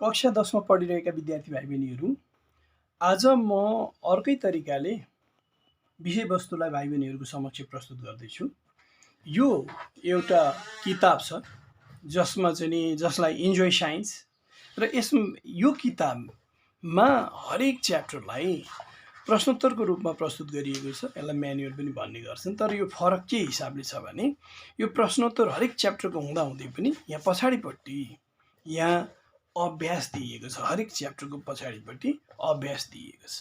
कक्षा 10 मा पढिरहेका विद्यार्थी भाइ बहिनीहरू, आज म अर्कै तरिकाले विषयवस्तुलाई भाइ बहिनीहरूको समक्ष प्रस्तुत गर्दैछु। यो एउटा किताब छ जसलाई इन्जोय साइन्स र यो किताबमा हरेक च्याप्टरलाई प्रश्नोत्तरको रूपमा प्रस्तुत गरिएको छ। यसलाई म्यानुअल पनि भन्ने गर्छन्, तर यो फरक के हिसाबले छ भने यो प्रश्नोत्तर हरेक च्याप्टरको हुँदाहुँदै पनि यहाँ पछाडिपट्टि यहाँ अभ्यास दिइएको छ। हरेक च्याप्टरको पछाडिपट्टि अभ्यास दिइएको छ।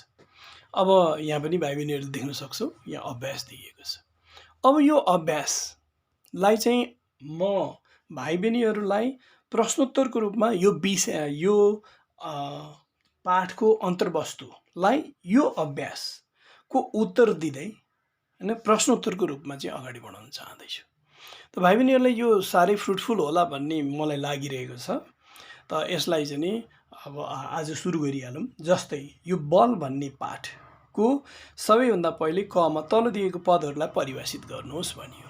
अब यहाँ पनि भाइ बहिनीहरूले देख्न सक्छौ, यहाँ अभ्यास दिइएको छ। अब यो अभ्यासलाई चाहिँ म भाइ बहिनीहरूलाई प्रश्नोत्तरको रूपमा यो पाठको अन्तर्वस्तुलाई यो अभ्यासको उत्तर दिँदै हैन प्रश्नोत्तरको रूपमा चाहिँ अगाडि बढाउन चाहदैछु। त भाइ बहिनीहरूलाई यो साह्रै फ्रुटफुल होला भन्ने मलाई लागिरहेको छ। त यसलाई चाहिँ नि अब आज सुरु गरिहालौँ। जस्तै यो बल भन्ने पाठको सबैभन्दा पहिले कमा तल दिएको पदहरूलाई परिभाषित गर्नुहोस् भनियो।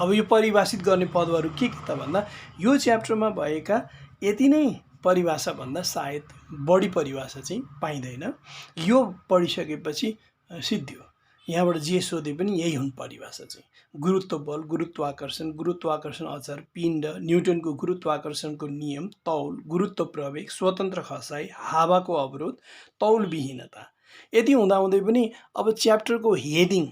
अब यो परिभाषित गर्ने पदहरू के त भन्दा यो च्याप्टरमा भएका यति नै परिभाषा भन्दा सायद बढी परिभाषा चाहिँ पाइँदैन। यो पढिसकेपछि सिद्धियो। यहाँबाट जे सोधे पनि यही हुन् परिभाषा चाहिँ। गुरुत्व बल, गुरुत्वाकर्षण अचार, पिण्ड, न्युटनको गुरुत्वाकर्षणको नियम, तौल, गुरुत्व प्रवेग, स्वतन्त्र खसाइ, हावाको अवरोध, तौल विहीनता। यति हुँदाहुँदै पनि अब च्याप्टरको हेडिङ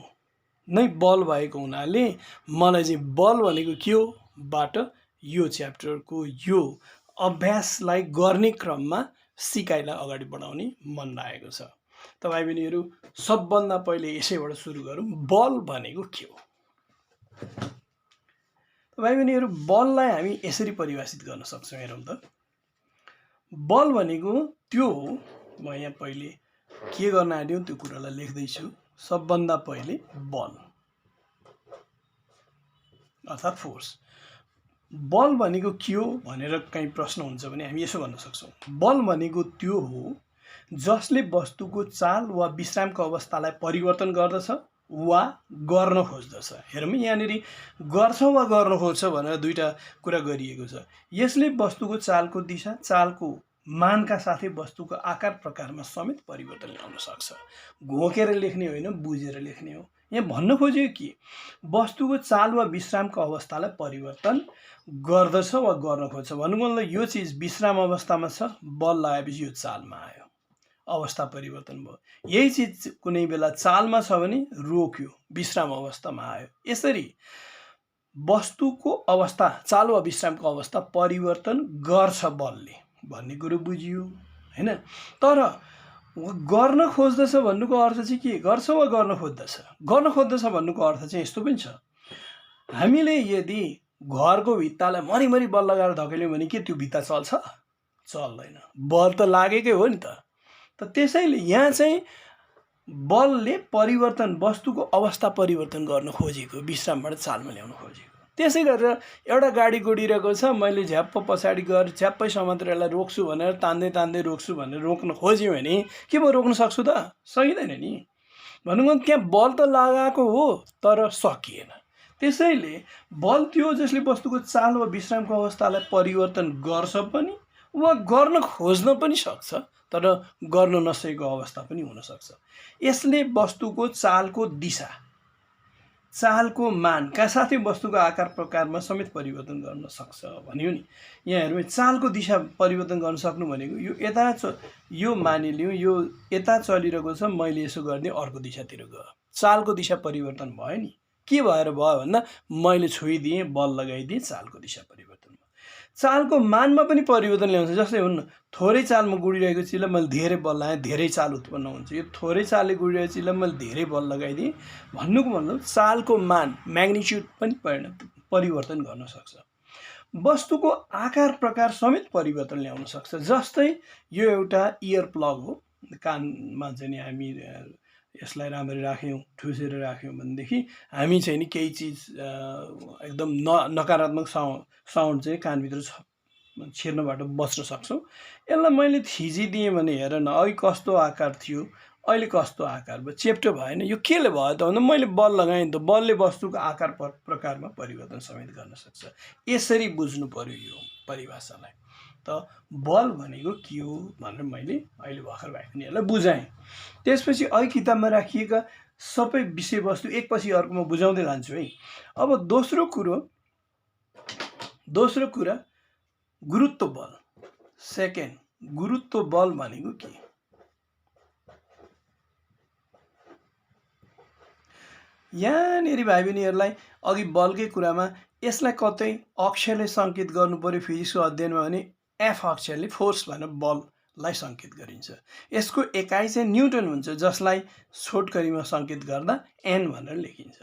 नै बल भएको हुनाले मलाई चाहिँ बल भनेको के हो बाट यो च्याप्टरको यो अभ्यासलाई गर्ने क्रममा सिकाइलाई अगाडि बढाउने मन लागेको छ। त भाइ बहिनीहरू, सबभन्दा पहिले यसैबाट सुरु गरौँ। बल भनेको के हो? भाइ बहिनीहरू, बललाई हामी यसरी परिभाषित गर्न सक्छौँ। हेरौँ त, बल भनेको त्यो हो। म यहाँ पहिले के गर्न आँट्यो त्यो कुरालाई लेख्दैछु। सबभन्दा पहिले बल अर्थात् फोर्स। बल भनेको के हो भनेर कहीँ प्रश्न हुन्छ भने हामी यसो भन्न सक्छौँ। बल भनेको त्यो हो जसले वस्तुको चाल वा विश्रामको अवस्थालाई परिवर्तन गर्दछ वा गर्न खोज्दछ। हेरौँ, यहाँनिर गर्छ वा गर्न खोज्छ भनेर दुईटा कुरा गरिएको छ। यसले वस्तुको चालको दिशा, चालको मानका साथै वस्तुको आकार प्रकारमा समेत परिवर्तन ल्याउन सक्छ। घोकेर लेख्ने होइन, बुझेर लेख्ने हो। यहाँ भन्न खोजेको के, वस्तुको चाल वा विश्रामको अवस्थालाई परिवर्तन गर्दछ वा गर्न खोज्छ भन्नुको मतलब यो चिज विश्राम अवस्थामा छ, बल लगाएपछि यो चालमा आयो, अवस्था परिवर्तन भयो। यही चिज कुनै बेला चालमा छ भने रोक्यो, विश्राम अवस्थामा आयो। यसरी वस्तुको अवस्था, चाल वा विश्रामको अवस्था परिवर्तन गर्छ बलले भन्ने कुरो बुझियो हैन। तर गर्न खोज्दछ भन्नुको अर्थ चाहिँ के, गर्छ वा गर्न खोज्दछ? गर्न खोज्दछ भन्नुको अर्थ चाहिँ यस्तो पनि छ। हामीले यदि घरको भित्तालाई मरिमरि बल लगाएर धकेल्यौँ भने के त्यो भित्ता चल्छ? चल्दैन। बल त लागेकै हो नि त। त्यसैले यहाँ चाहिँ बलले परिवर्तन, वस्तुको अवस्था परिवर्तन गर्न खोजेको, विश्रामबाट चालमा ल्याउन खोजेको। त्यसै गरेर एउटा गाडी गुडिरहेको छ, मैले झ्याप्प पछाडि गएर झ्याप्पै समातेर यसलाई रोक्छु भनेर तान्दै तान्दै रोक्छु भनेर रोक्न खोज्यो भने के म रोक्न सक्छु त? सकिँदैन नि। भन्नुको त्यहाँ बल त लगाएको हो तर सकिएन। त्यसैले बल त्यो जसले वस्तुको चाल वा विश्रामको अवस्थालाई परिवर्तन गर्छ पनि वा गर्न खोज्न पनि सक्छ, तर गर्न नसकेको अवस्था पनि हुन सक्छ। यसले वस्तुको चालको दिशा, चालको मानका साथै वस्तुको आकार प्रकारमा समेत परिवर्तन गर्न सक्छ भन्यो नि। यहाँ हेर्नु, चालको दिशा परिवर्तन गर्न सक्नु भनेको यो मानिलिउँ, यो यता चलिरहेको छ, मैले यसो गर्ने अर्को दिशातिर गयो, चालको दिशा परिवर्तन भयो नि। के भएर भयो भन्दा मैले छोइदिएँ, बल लगाइदिएँ, चालको दिशा परिवर्तन भयो। चालको मानमा पनि परिवर्तन ल्याउँछ। जस्तै हुन्न, थोरै चालमा गुडिरहेको चिजलाई मैले धेरै बल लगाएँ, धेरै चाल उत्पन्न हुन्छ। यो थोरै चालले गुडिरहेको चिजलाई मैले धेरै बल लगाइदिएँ भन्नुको मतलब चालको मान, म्याग्निट्युड पनि परिवर्तन गर्न सक्छ। वस्तुको आकार प्रकार समेत परिवर्तन ल्याउन सक्छ। जस्तै यो एउटा इयर प्लग हो, कानमा चाहिँ नि हामी यसलाई राम्ररी राख्यौँ, ठुसेर राख्यौँ भनेदेखि हामी चाहिँ नि केही चिज एकदम नकारात्मक साउन्ड चाहिँ कानभित्र छिर्नबाट बच्न सक्छौँ। यसलाई मैले थिचिदिएँ भने हेर न, अघि कस्तो आकार थियो, अहिले कस्तो आकार भयो, चेप्टो भएन। यो केले भयो त भन्दा मैले बल लगाएँ नि त, बलले वस्तुको आकार प्रकारमा परिवर्तन समेत गर्न सक्छ। यसरी बुझ्नु पर्यो यो परिभाषालाई। त त बल भनेको के हो भनेर मैले अहिले भर्खर भाइ बहिनीहरूलाई बुझाएँ। त्यसपछि अघि किताबमा राखिएका सबै विषयवस्तु एकपछि अर्को म बुझाउँदै लान्छु है। अब दोस्रो कुरा गुरुत्व बल। सेकेन्ड, गुरुत्व बल भनेको के? यहाँनिर भाइ बहिनीहरूलाई अघि बलकै कुरामा यसलाई कतै अक्षरले सङ्केत गर्नु पर्यो फिजिक्सको अध्ययनमा भने एफ अक्षरले फोर्स भनेर बललाई सङ्केत गरिन्छ। यसको एकाइ चाहिँ न्युटन हुन्छ, जसलाई छोटकरीमा सङ्केत गर्दा एन भनेर लेखिन्छ।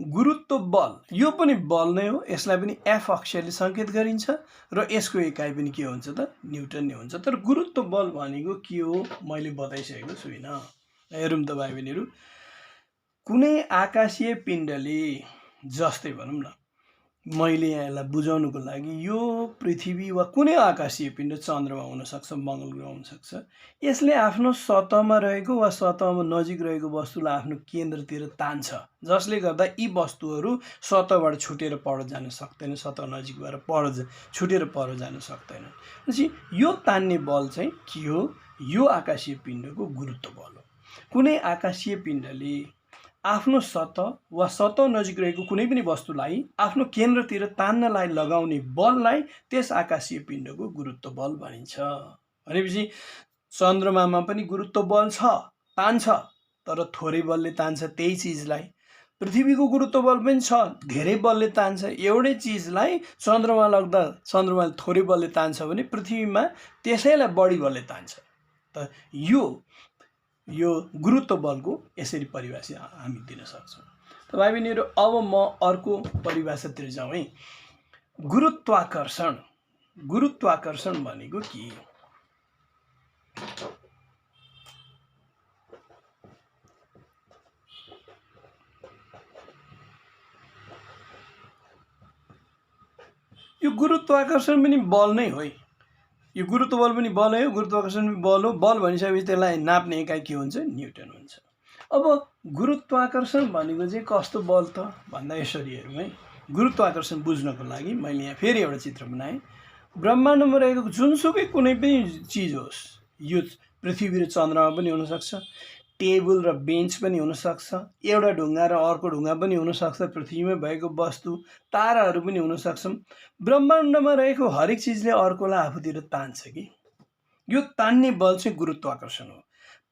गुरुत्व बल यो पनि बल नै हो, यसलाई पनि एफ अक्षरले सङ्केत गरिन्छ र यसको एकाइ पनि के हुन्छ त न्युटन नै हुन्छ। तर गुरुत्व बल भनेको के हो मैले बताइसकेको छुइनँ। हेरौँ त भाइ बहिनीहरू, कुनै आकाशीय पिण्डले, जस्तै भनौँ न मैले यसलाई बुझाउनुको लागि यो पृथ्वी वा कुनै आकाशीय पिण्ड, चन्द्रमा हुनसक्छ, मङ्गल ग्रह हुनसक्छ, यसले आफ्नो सतहमा रहेको वा सतहमा नजिक रहेको वस्तुलाई आफ्नो केन्द्रतिर तान्छ, जसले गर्दा यी वस्तुहरू सतहबाट छुटेर पर जान सक्दैन, सतह नजिकबाट छुटेर पर जान सक्दैन। पछि यो तान्ने बल चाहिँ के हो? यो आकाशीय पिण्डको गुरुत्व बल हो। कुनै आकाशीय पिण्डले आफ्नो सतह वा सतह नजिक रहेको कुनै पनि वस्तुलाई आफ्नो केन्द्रतिर तान्नलाई लगाउने बललाई त्यस आकाशीय पिण्डको गुरुत्व बल भनिन्छ। भनेपछि चन्द्रमामा पनि गुरुत्व बल छ, तान्छ, तर थोरै बलले तान्छ त्यही चिजलाई। पृथ्वीको गुरुत्व बल पनि छ, धेरै बलले तान्छ। एउटै चिजलाई चन्द्रमा लग्दा चन्द्रमाले थोरै बलले तान्छ भने पृथ्वीमा त्यसैलाई बढी बलले तान्छ। त यो गुरुत्व बलको यसरी परिभाषा हामी दिन सक्छौँ। त भाइ बहिनीहरू, अब म अर्को परिभाषातिर जाउँ है। गुरुत्वाकर्षण भनेको के? यो गुरुत्वाकर्षण पनि बल नै हो। यो गुरुत्व बल पनि बल हो, गुरुत्वाकर्षण पनि बल हो। बल भनिसकेपछि त्यसलाई नाप्ने एकाइ के हुन्छ? न्युटन हुन्छ। अब गुरुत्वाकर्षण भनेको चाहिँ कस्तो बल त भन्दा यसरी हेरौँ है। गुरुत्वाकर्षण बुझ्नको लागि मैले यहाँ फेरि एउटा चित्र बनाएँ। ब्रह्माण्डमा रहेको जुनसुकै कुनै पनि चिज होस्, यो पृथ्वी र चन्द्रमा पनि हुनसक्छ, टेबल र बेन्च पनि हुनसक्छ, एउटा ढुङ्गा र अर्को ढुङ्गा पनि हुनसक्छ, पृथ्वीमै भएको वस्तु, ताराहरू पनि हुनसक्छन्। ब्रह्माण्डमा रहेको हरेक चिजले अर्कोलाई आफूतिर तान्छ कि यो तान्ने बल चाहिँ गुरुत्वाकर्षण हो।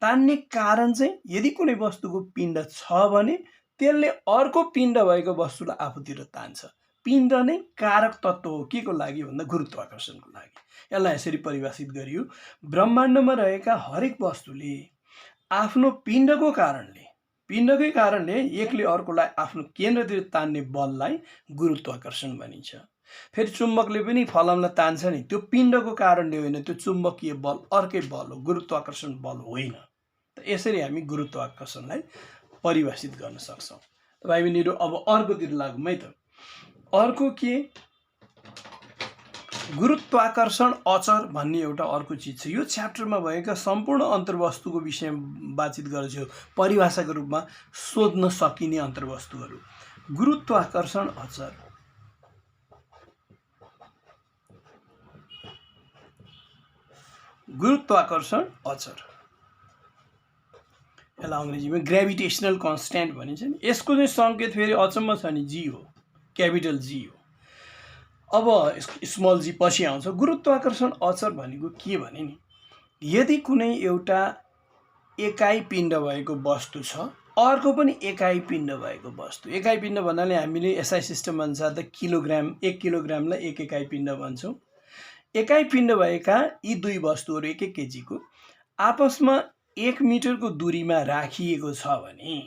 तान्ने कारण चाहिँ यदि कुनै वस्तुको पिण्ड छ भने त्यसले अर्को पिण्ड भएको वस्तुलाई आफूतिर तान्छ। पिण्ड नै कारक तत्त्व हो के को लागि भन्दा गुरुत्वाकर्षणको लागि। यसलाई यसरी परिभाषित गरियो, ब्रह्माण्डमा रहेका हरेक वस्तुले आफ्नो पिण्डकै कारणले एकले अर्कोलाई आफ्नो केन्द्रतिर तान्ने बललाई गुरुत्वाकर्षण भनिन्छ। फेरि चुम्बकले पनि फलामलाई तान्छ नि, त्यो पिण्डको कारणले होइन, त्यो चुम्बकीय बल अर्कै बल हो, गुरुत्वाकर्षण बल होइन। त यसरी हामी गुरुत्वाकर्षणलाई परिभाषित गर्न सक्छौँ। भाइ बहिनीहरू, अब अर्कोतिर लागौँ है त। अर्को के? गुरुत्वाकर्षण अचर भन्ने एउटा अर्को चिज छ। यो च्याप्टरमा भएका सम्पूर्ण अन्तर्वस्तुको विषयमा बातचित गर्छु, परिभाषाको रूपमा सोध्न सकिने अन्तर्वस्तुहरू। गुरुत्वाकर्षण अचर, यसलाई अङ्ग्रेजीमा ग्रेभिटेसनल कन्स्ट्यान्ट भनिन्छ नि। यसको चाहिँ सङ्केत फेरि अचम्म छ नि, जी हो, क्यापिटल जी हो। अब स्मल जी पछि आउँछ। गुरुत्वाकर्षण अचर भनेको के भने नि, यदि कुनै एउटा एकाइ पिण्ड भएको वस्तु छ, अर्को पनि एकाइ पिण्ड भएको वस्तु। एकाइ पिण्ड भन्नाले हामीले एसआई सिस्टम अनुसार त किलोग्राम, 1 किलोग्रामलाई 1 एकाइ पिण्ड भन्छौँ। एकाइ पिण्ड भएका यी दुई वस्तुहरू 1-1 केजीको आपसमा 1 मिटरको दूरीमा राखिएको छ भने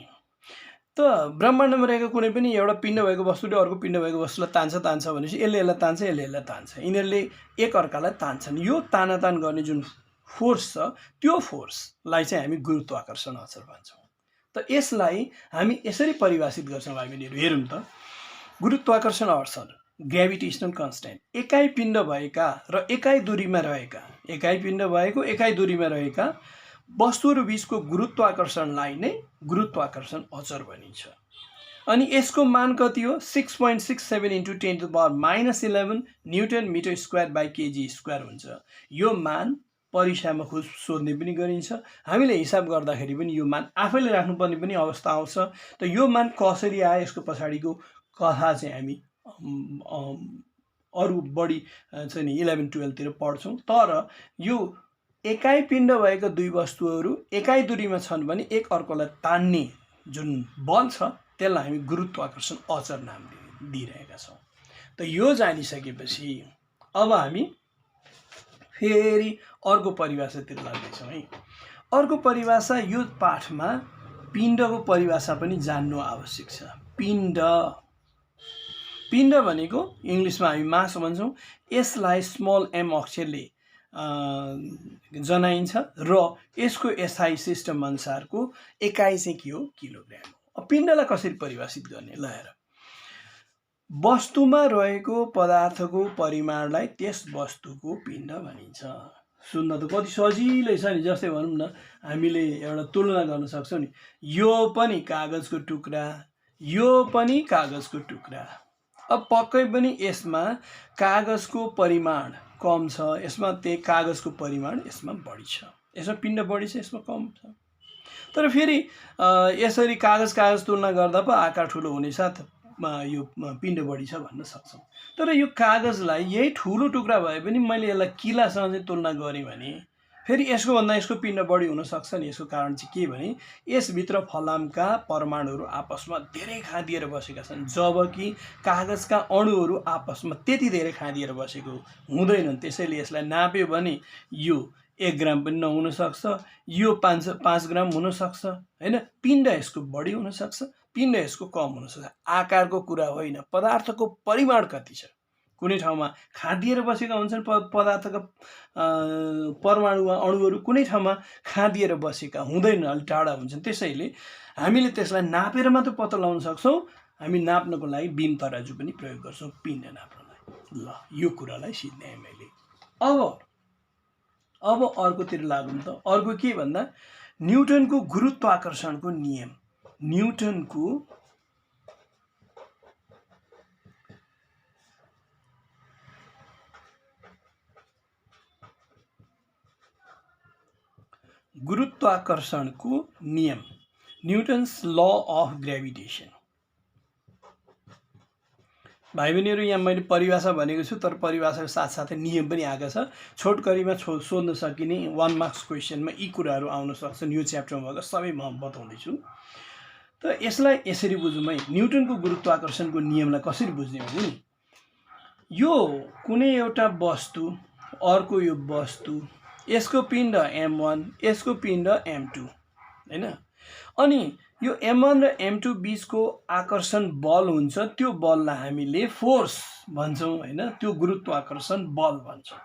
त ब्रह्माण्डमा रहेको कुनै पनि एउटा पिण्ड भएको वस्तुले अर्को पिण्ड भएको वस्तुलाई तान्छ भनेपछि यसले तान्छ, यसले तान्छ, यिनीहरूले एक अर्कालाई तान्छन्। यो तानातान गर्ने जुन फोर्स छ, त्यो फोर्सलाई चाहिँ हामी गुरुत्वाकर्षण अचर भन्छौँ। त यसलाई हामी यसरी परिभाषित गर्छौँ भाइ बहिनीहरू। हेरौँ त, गुरुत्वाकर्षण अचर ग्रेभिटेसनल कन्स्ट्यान्ट, एकाइ पिण्ड भएका र एकाइ दूरीमा रहेका, एकाइ पिण्ड भएको एकाइ दूरीमा रहेका वस्तुहरू बीचको गुरुत्वाकर्षणलाई नै गुरुत्वाकर्षण अचर भनिन्छ। अनि यसको मान कति हो 6.67 × 10⁻11 newton metre square by KG square हुन्छ। यो मान परीक्षामा सोध्ने पनि गरिन्छ। हामीले हिसाब गर्दाखेरि पनि यो मान आफैले राख्नुपर्ने पनि अवस्था आउँछ। त यो मान कसरी आयो यसको पछाडिको कथा चाहिँ हामी अरू बढी चाहिँ नि 11-12 तिर पढ्छौँ। तर यो एकाइ पिण्ड भएका दुई वस्तुहरू एकाइ दूरीमा छन् भने एक अर्कोलाई तान्ने जुन बल छ त्यसलाई हामी गुरुत्वाकर्षण अचर नाम दिइरहेका छौँ। त यो जानिसकेपछि अब हामी फेरि अर्को परिभाषातिर लाग्दैछौँ है। अर्को परिभाषा यो पाठमा पिण्डको परिभाषा पनि जान्नु आवश्यक छ। पिण्ड भनेको इङ्ग्लिसमा हामी मास भन्छौँ। यसलाई स्मल एम अक्षरले जनाइन्छ र यसको एसआई सिस्टम अनुसारको एकाइ चाहिँ के हो किलोग्राम हो। पिण्डलाई कसरी परिभाषित गर्ने ल हेर, वस्तुमा रहेको पदार्थको परिमाणलाई त्यस वस्तुको पिण्ड भनिन्छ। सुन्न त कति सजिलै छ नि। जस्तै भनौँ न हामीले एउटा तुलना गर्न सक्छौँ नि, यो पनि कागजको टुक्रा, यो पनि कागजको टुक्रा। अब पक्कै पनि यसमा कागजको परिमाण कम छ, यसमा त्यही कागजको परिमाण यसमा बढी छ, यसमा पिण्ड बढी छ, यसमा कम छ। तर फेरि यसरी कागज तुलना गर्दा पो आकार ठुलो हुने साथ यो पिण्ड बढी छ भन्न सक्छौँ। तर यो कागजलाई यही ठुलो टुक्रा भए पनि मैले यसलाई किलासँग चाहिँ तुलना गरेँ भने फेरि यसको भन्दा यसको पिण्ड बढी हुनसक्छ नि। यसको कारण चाहिँ के भने यसभित्र फलामका परमाणुहरू आपसमा धेरै खाँदिएर बसेका छन्, जबकि कागजका अणुहरू आपसमा त्यति धेरै खाँदिएर बसेको हुँदैनन्। त्यसैले यसलाई नाप्यो भने यो 1 ग्राम पनि नहुनसक्छ, यो 5 ग्राम हुनसक्छ होइन। पिण्ड यसको बढी हुनसक्छ, पिण्ड यसको कम हुनसक्छ। आकारको कुरा होइन, पदार्थको परिमाण कति छ। कुनै ठाउँमा खाँदिएर बसेका हुन्छन् पदार्थका परमाणु वा अणुहरू, कुनै ठाउँमा खाँदिएर बसेका हुँदैन, अलि टाढा हुन्छन्। त्यसैले हामीले त्यसलाई नापेर मात्र पत्ता लगाउन सक्छौँ। हामी नाप्नको लागि बीम तराजु पनि प्रयोग गर्छौँ पिण्ड नाप्नलाई। ल यो कुरालाई सिध्याएँ मैले। अब अर्कोतिर लागौँ त। अर्को के भन्दा न्युटनको गुरुत्वाकर्षणको नियम। न्युटनको गुरुत्वाकर्षणको नियम, न्युटन्स ल अफ ग्रेभिटेसन। भाइ बहिनीहरू यहाँ मैले परिभाषा भनेको छु, तर परिभाषाको साथसाथै नियम पनि आएको छ। छोटकरीमा सोध्न सकिने 1 मार्क्स क्वेसनमा यी कुराहरू आउन सक्छन्। यो च्याप्टरमा भएको सबै म बताउँदैछु। त यसलाई यसरी बुझौँ है, न्युटनको गुरुत्वाकर्षणको नियमलाई कसरी बुझ्ने भने नि, यो कुनै एउटा वस्तु अर्को यो वस्तु, यसको पिण्ड m1, यसको पिण्ड m2 हैन। अनि यो m1 र m2 बीचको आकर्षण बल हुन्छ, त्यो बललाई हामीले फोर्स भन्छौँ हैन, त्यो गुरुत्वाकर्षण बल भन्छौँ।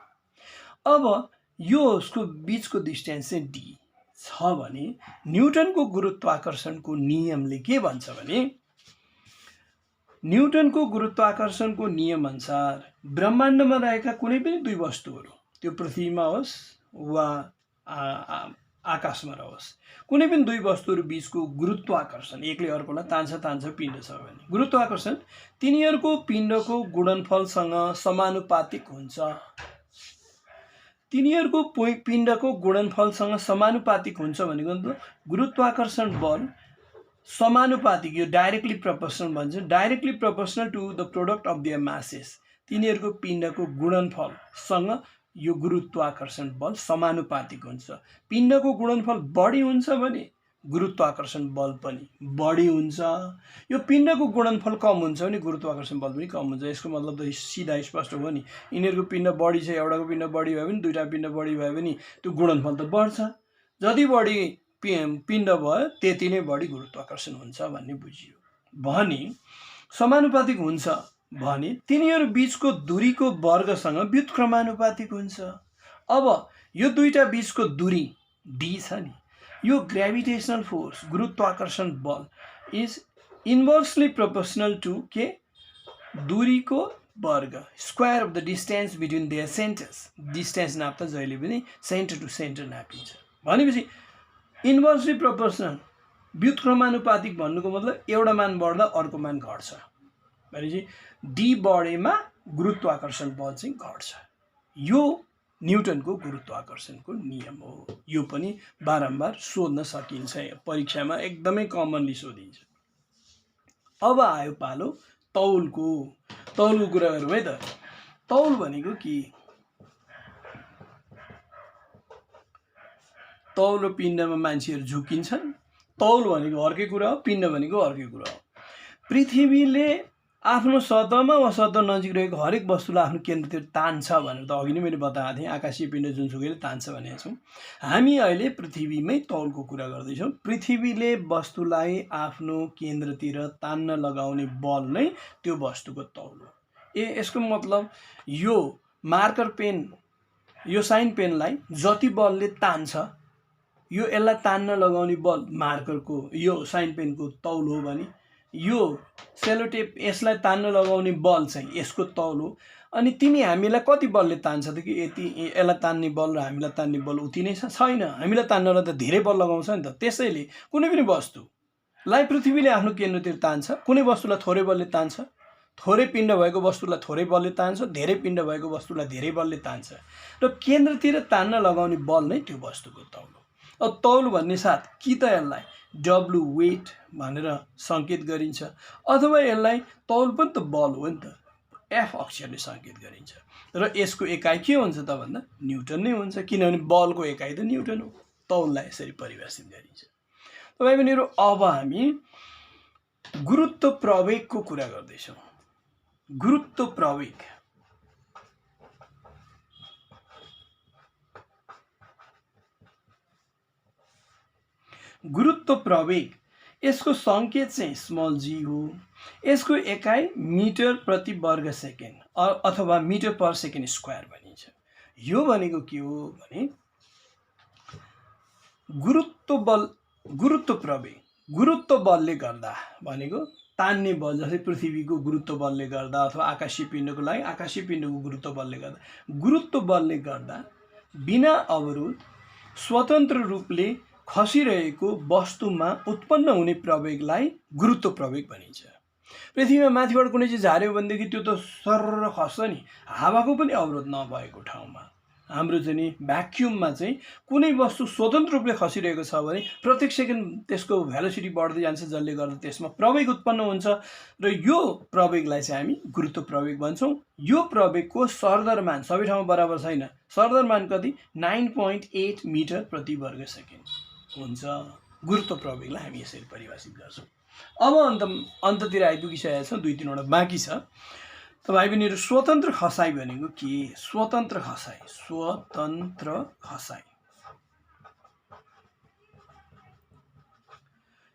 अब यो उसको बीचको डिस्टेन्स चाहिँ d छ भने न्युटनको गुरुत्वाकर्षणको नियमले के भन्छ भने, न्युटनको गुरुत्वाकर्षणको नियम अनुसार ब्रह्माण्डमा रहेका कुनै पनि दुई वस्तुहरू, त्यो पृथ्वीमा होस् वा आकाशमा रहोस्, कुनै पनि दुई वस्तुहरू बीचको गुरुत्वाकर्षण एकले अर्कोलाई तान्छ पिण्ड छ भने गुरुत्वाकर्षण तिनीहरूको पिण्डको गुणनफलसँग समानुपातिक हुन्छ। तिनीहरूको पिण्डको गुणनफलसँग समानुपातिक हुन्छ भनेको गुरुत्वाकर्षण बल समानुपातिक, यो डाइरेक्टली प्रोपोर्सनल भन्छ, directly proportional to the product of their masses. तिनीहरूको पिण्डको गुणनफलसँग यो गुरुत्वाकर्षण बल समानुपातिक हुन्छ। पिण्डको गुणनफल बढी हुन्छ भने गुरुत्वाकर्षण बल पनि बढी हुन्छ। यो पिण्डको गुणनफल कम हुन्छ भने गुरुत्वाकर्षण बल पनि कम हुन्छ। यसको मतलब त सिधा स्पष्ट हो नि, यिनीहरूको पिण्ड बढी छ, एउटाको पिण्ड बढी भयो भने दुईटा पिण्ड बढी भयो भने त्यो गुणनफल त बढ्छ। जति बढी पिण्ड भयो त्यति नै बढी गुरुत्वाकर्षण हुन्छ भन्ने बुझियो। भने समानुपातिक हुन्छ भने तिनीहरू बीचको दूरीको वर्गसँग व्युत्क्रमानुपातिक हुन्छ। अब यो दुईटा बीचको दूरी d छ नि, यो ग्रेभिटेशनल फोर्स गुरुत्वाकर्षण बल इज इन्भर्सली प्रोपोर्सनल टु के दूरीको वर्ग, square of the distance between their centres. Distance नाप्दा जहिले पनि सेन्टर टु सेन्टर नापिन्छ। भनेपछि इन्भर्सली प्रोपोर्सनल व्युत्क्रमानुपातिक भन्नुको मतलब एउटा मान बढ्दा अर्को मान घट्छ भनेपछि डी बढेमा गुरुत्वाकर्षण बल चाहिँ घट्छ। यो न्युटनको गुरुत्वाकर्षणको नियम हो। यो पनि बारम्बार सोध्न सकिन्छ, परीक्षामा एकदमै कमनली सोधिन्छ। अब आयो पालो तौलको। तौलको कुरा गरौँ है त। तौल भनेको के? तौल र पिण्डमा मान्छेहरू झुकिन्छन्। तौल भनेको अर्कै कुरा हो, पिण्ड भनेको अर्कै कुरा हो। पृथ्वीले आफ्नो सतहमा वा सतह नजिक रहेको हरेक वस्तुलाई आफ्नो केन्द्रतिर तान्छ भनेर त अघि नै मैले बताएको थिएँ। आकाशीय पिण्ड जुनसुकैले तान्छ भनेको छौँ। हामी अहिले पृथ्वीमै तौलको कुरा गर्दैछौँ। पृथ्वीले वस्तुलाई आफ्नो केन्द्रतिर तान्न लगाउने बल नै त्यो वस्तुको तौल हो। यसको मतलब यो मार्कर पेन, यो साइन पेनलाई जति बलले तान्छ, यो यसलाई तान्न लगाउने बल मार्करको, यो साइन पेनको तौल हो भने यो सेलोटेप यसलाई तान्न लगाउने बल चाहिँ यसको तौल हो। अनि तिमी हामीलाई कति बलले तान्छ त कि यति, यसलाई तान्ने बल र हामीलाई तान्ने बल उति नै छैन। हामीलाई तान्नलाई त धेरै बल लगाउँछ नि त। त्यसैले कुनै पनि वस्तुलाई पृथ्वीले आफ्नो केन्द्रतिर तान्छ, कुनै वस्तुलाई थोरै बलले तान्छ। थोरै पिण्ड भएको वस्तुलाई थोरै बलले तान्छ, धेरै पिण्ड भएको वस्तुलाई धेरै बलले तान्छ र केन्द्रतिर तान्न लगाउने बल नै त्यो वस्तुको तौल हो। अब तौल भन्ने साथ कि त यसलाई डब्लु वेट भनेर सङ्केत गरिन्छ, अथवा यसलाई तौल पनि त बल हो नि त, एफ अक्षरले सङ्केत गरिन्छ। र यसको एकाइ के हुन्छ त भन्दा न्युटन नै हुन्छ, किनभने बलको एकाइ त न्युटन हो। तौललाई यसरी परिभाषित गरिन्छ। तपाईँ बहिनीहरू, अब हामी गुरुत्व प्रवेगको कुरा गर्दैछौँ। गुरुत्व प्रवेग गुरुत्व प्रवेग यसको सङ्केत चाहिँ स्मल जी हो। यसको एकाइ मिटर प्रति वर्ग सेकेन्ड अथवा मिटर पर सेकेन्ड स्क्वायर भनिन्छ। यो भनेको के हो भने गुरुत्व प्रवेग, गुरुत्व बलले गर्दा भनेको तान्ने बल, जस्तै पृथ्वीको गुरुत्व बलले गर्दा अथवा आकाशीय पिण्डको लागि आकाशीय पिण्डको गुरुत्व बलले गर्दा, गुरुत्व बलले गर्दा बिना अवरोध स्वतन्त्र रूपले खसिरहेको वस्तुमा उत्पन्न हुने प्रवेगलाई गुरुत्व प्रवेग भनिन्छ। पृथ्वीमा माथिबाट कुनै चिज झार्यो भनेदेखि त्यो त सर्र खस्छ नि, हावाको पनि अवरोध नभएको ठाउँमा। हाम्रो चाहिँ नि भ्याक्युममा चाहिँ कुनै वस्तु स्वतन्त्र रूपले खसिरहेको छ भने प्रत्येक सेकेन्ड त्यसको भेलोसिटी बढ्दै जान्छ, जसले गर्दा त्यसमा प्रवेग उत्पन्न हुन्छ र यो प्रवेगलाई चाहिँ हामी गुरुत्व प्रवेग भन्छौँ। यो प्रवेगको सरदर मान सबै ठाउँमा बराबर छैन। सरदर मान कति? 9.8 मिटर प्रति वर्ग सेकेन्ड हुन्छ। गुरुत्व प्रवेगलाई हामी यसरी परिभाषित गर्छौँ। अब अन्ततिर आइपुगिसकेका छौँ, 2-3वटा बाँकी छ। त भाइ बहिनीहरू, स्वतन्त्र खसाइ भनेको के? स्वतन्त्र खसाइ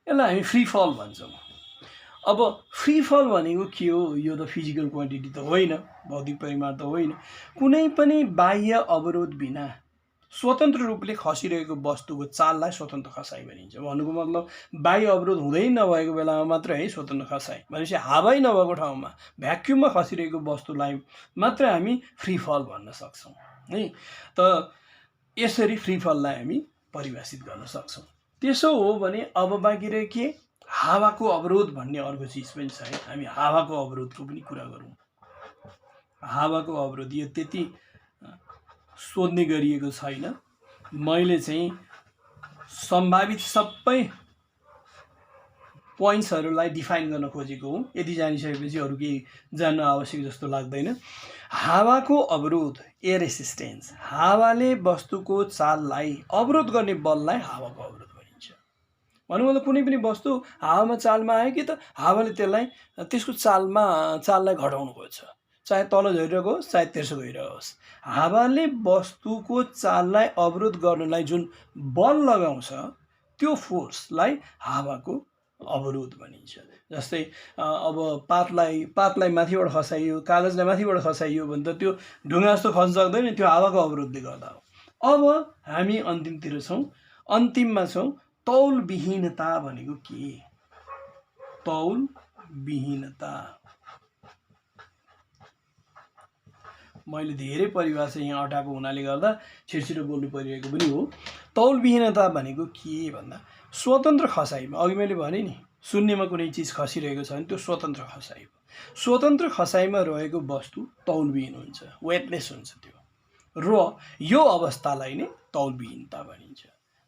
यसलाई हामी फ्री फल भन्छौँ। अब फ्री फल भनेको के हो? यो त फिजिकल क्वान्टिटी त होइन, भौतिक परिमाण त होइन। कुनै पनि बाह्य अवरोध बिना स्वतन्त्र रूपले खसिरहेको वस्तुको चाललाई स्वतन्त्र खसाइ भनिन्छ। भन्नुको मतलब बाह्य अवरोध हुँदै नभएको बेलामा मात्र है स्वतन्त्र खसाइ भनेपछि हावै नभएको ठाउँमा भ्याक्युममा खसिरहेको वस्तुलाई मात्र हामी फ्री फल भन्न सक्छौँ है। त यसरी फ्री फललाई हामी परिभाषित गर्न सक्छौँ। त्यसो हो भने अब बाँकी रह्यो के? हावाको अवरोध भन्ने अर्को चिज पनि छ है। हामी हावाको अवरोधको पनि कुरा गरौँ। हावाको अवरोध यो त्यति सोध्ने गरिएको छैन। मैले चाहिँ सम्भावित सबै पोइन्ट्सहरूलाई डिफाइन गर्न खोजेको हुँ। यदि जानिसकेपछि अरू केही जान्न आवश्यक जस्तो लाग्दैन। हावाको अवरोध, एयर रेसिस्टेन्स, हावाले वस्तुको चाललाई अवरोध गर्ने बललाई हावाको अवरोध भनिन्छ। भन्नु मतलब कुनै पनि वस्तु हावामा चालमा आयो कि त हावाले त्यसको चाललाई घटाउनु खोज्छ, चाहे तल झरिरहेको होस् चाहे तेर्सो गइरहेको होस्। हावाले वस्तुको चाललाई अवरोध गर्नलाई जुन बल लगाउँछ त्यो फोर्सलाई हावाको अवरोध भनिन्छ। जस्तै अब पातलाई माथिबाट खसाइयो, कागजलाई माथिबाट खसाइयो भने त त्यो ढुङ्गा जस्तो खस्न सक्दैन, त्यो हावाको अवरोधले गर्दा हो। अब हामी अन्तिमतिर छौँ, अन्तिममा छौँ। तौलविहीनता भनेको के? तौलविहीनता मैले धेरै परिभाषा यहाँ अटाएको हुनाले गर्दा छिटो बोल्नु परिरहेको पनि हो। तौलविहीनता भनेको के भन्दा स्वतन्त्र खसाइमा, अघि मैले भने नि शून्यमा कुनै चिज खसिरहेको छ भने त्यो स्वतन्त्र खसाइ हो। स्वतन्त्र खसाइमा रहेको वस्तु तौलविहीन हुन्छ, वेटलेस हुन्छ त्यो, र यो अवस्थालाई नै तौलविहीनता भनिन्छ।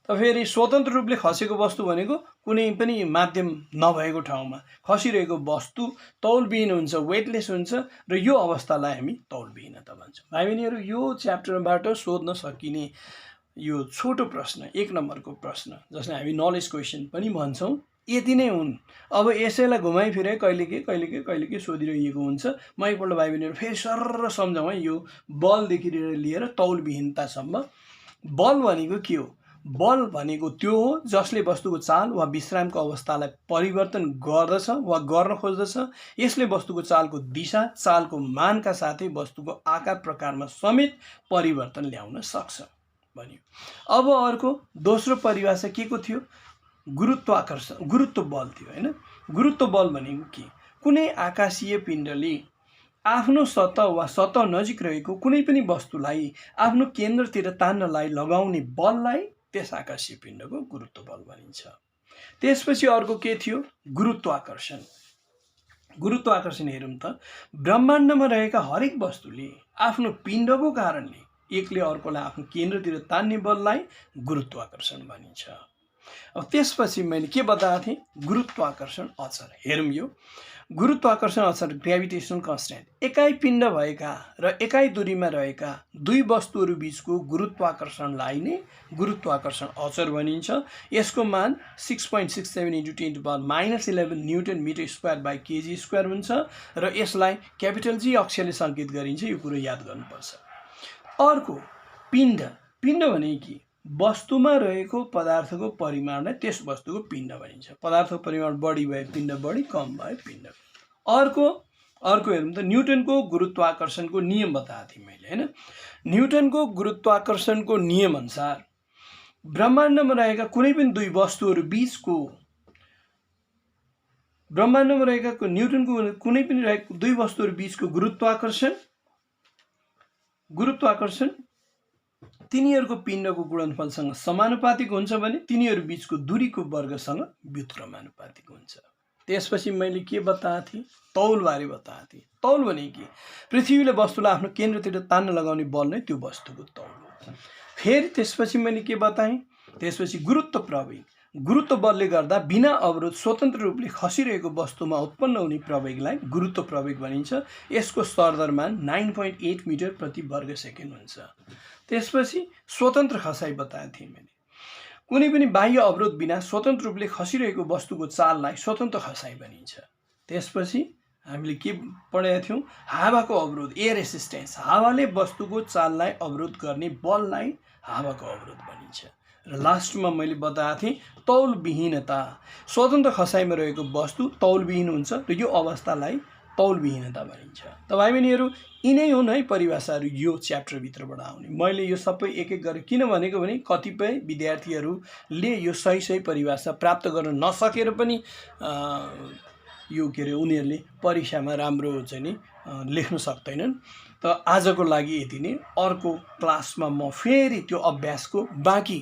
त फेरि स्वतन्त्र रूपले खसेको वस्तु भनेको कुनै पनि माध्यम नभएको ठाउँमा खसिरहेको वस्तु तौलविहीन हुन्छ, वेटलेस हुन्छ, र यो अवस्थालाई हामी तौलविहीनता भन्छौँ। भाइ बहिनीहरू, यो च्याप्टरबाट सोध्न सकिने यो छोटो प्रश्न, 1 नम्बरको प्रश्न जसलाई हामी नलेज क्वेसन पनि भन्छौँ, यति नै हुन्। अब यसैलाई घुमाइफिराइ कहिले सोधिरहेको हुन्छ। म एकपल्ट भाइ बहिनीहरू फेरि सरर सम्झाउँ है, यो बलदेखि लिएर तौलविहीनतासम्म। बल भनेको के हो? बल भनेको त्यो हो जसले वस्तुको चाल वा विश्रामको अवस्थालाई परिवर्तन गर्दछ वा गर्न खोज्दछ। यसले वस्तुको चालको दिशा, चालको मानका साथै वस्तुको आकार प्रकारमा समेत परिवर्तन ल्याउन सक्छ भन्यो। अब अर्को दोस्रो परिभाषा के को थियो? गुरुत्वाकर्षण, गुरुत्व बल थियो हैन। गुरुत्व बल भनेको के? कुनै आकाशीय पिण्डले आफ्नो सतह वा सतह नजिक रहेको कुनै पनि वस्तुलाई आफ्नो केन्द्रतिर तान्नलाई लगाउने बललाई त्यस आकाशीय पिण्डको गुरुत्व बल भनिन्छ। त्यसपछि अर्को के थियो? गुरुत्वाकर्षण। गुरुत्वाकर्षण हेरौँ त, ब्रह्माण्डमा रहेका हरेक वस्तुले आफ्नो पिण्डको कारणले एकले अर्कोलाई आफ्नो केन्द्रतिर तान्ने बललाई गुरुत्वाकर्षण भनिन्छ। अब त्यसपछि मैले के बताएको थिएँ? गुरुत्वाकर्षण अचर। हेरौँ यो गुरुत्वाकर्षण अचर, ग्रेभिटेसनल कन्स्ट्यान्ट, एकाइ पिण्ड भएका र एकाइ दूरीमा रहेका दुई वस्तुहरू बीचको गुरुत्वाकर्षणलाई नै गुरुत्वाकर्षण अचर भनिन्छ। यसको मान 6.67 × 10⁻11 newton metre square by KG square हुन्छ र यसलाई क्यापिटल जी अक्षरले सङ्केत गरिन्छ। यो कुरो याद गर्नुपर्छ। अर्को पिण्ड। पिण्ड भनेको के? वस्तुमा रहेको पदार्थको परिमाणलाई त्यस वस्तुको पिण्ड भनिन्छ। पदार्थको परिमाण बढी भए पिण्ड बढी, कम भए पिण्ड। अर्को हेरौँ त, न्युटनको गुरुत्वाकर्षणको नियम बताएको थिएँ मैले हैन। न्युटनको गुरुत्वाकर्षणको नियम अनुसार ब्रह्माण्डमा रहेका कुनै पनि दुई वस्तुहरू बीचको गुरुत्वाकर्षण तिनीहरूको पिण्डको गुणनफलसँग समानुपातिक हुन्छ भने तिनीहरू बीचको दूरीको वर्गसँग व्युत्क्रमानुपातिक हुन्छ। त्यसपछि मैले के बताएको थिएँ? तौलबारे बताएको थिएँ। तौल भनेको के? पृथ्वीले वस्तुलाई आफ्नो केन्द्रतिर तान्न लगाउने बल नै त्यो वस्तुको तौल हो। फेरि त्यसपछि मैले के बताएँ? त्यसपछि गुरुत्व प्रवेग। गुरुत्व बलले गर्दा बिना अवरोध स्वतन्त्र रूपले खसिरहेको वस्तुमा उत्पन्न हुने प्रवेगलाई गुरुत्व प्रवेग भनिन्छ। यसको सरदरमान 9.8 मिटर प्रति वर्ग सेकेन्ड हुन्छ। त्यसपछि स्वतन्त्र खसाइ बताएको थिएँ मैले। कुनै पनि बाह्य अवरोध बिना स्वतन्त्र रूपले खसिरहेको वस्तुको चाललाई स्वतन्त्र खसाइ भनिन्छ। त्यसपछि हामीले के पढेका थियौँ? हावाको अवरोध, एयर रेसिस्टेन्स। हावाले वस्तुको चाललाई अवरोध गर्ने बललाई हावाको अवरोध भनिन्छ। र लास्टमा मैले बताएको थिएँ तौलविहीनता। स्वतन्त्र खसाइमा रहेको वस्तु तौलविहीन हुन्छ र यो अवस्थालाई तौलविहीनता भनिन्छ। त भाइ बहिनीहरू, यिनै हुन् है परिभाषाहरू यो च्याप्टरभित्रबाट आउने। मैले यो सबै एक एक गरेर किन भनेको भने कतिपय विद्यार्थीहरूले यो सही परिभाषा प्राप्त गर्न नसकेर पनि यो के अरे उनीहरूले परीक्षामा राम्रो चाहिँ नि लेख्न सक्दैनन्। त आजको लागि यति नै। अर्को क्लासमा म फेरि त्यो अभ्यासको बाँकी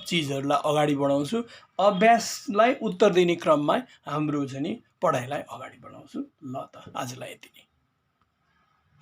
चिजहरूलाई अगाडि बढाउँछु। अभ्यासलाई उत्तर दिने क्रममा हाम्रो चाहिँ नि पढाइलाई अगाडि बढाउँछु। ल त आजलाई यति नै।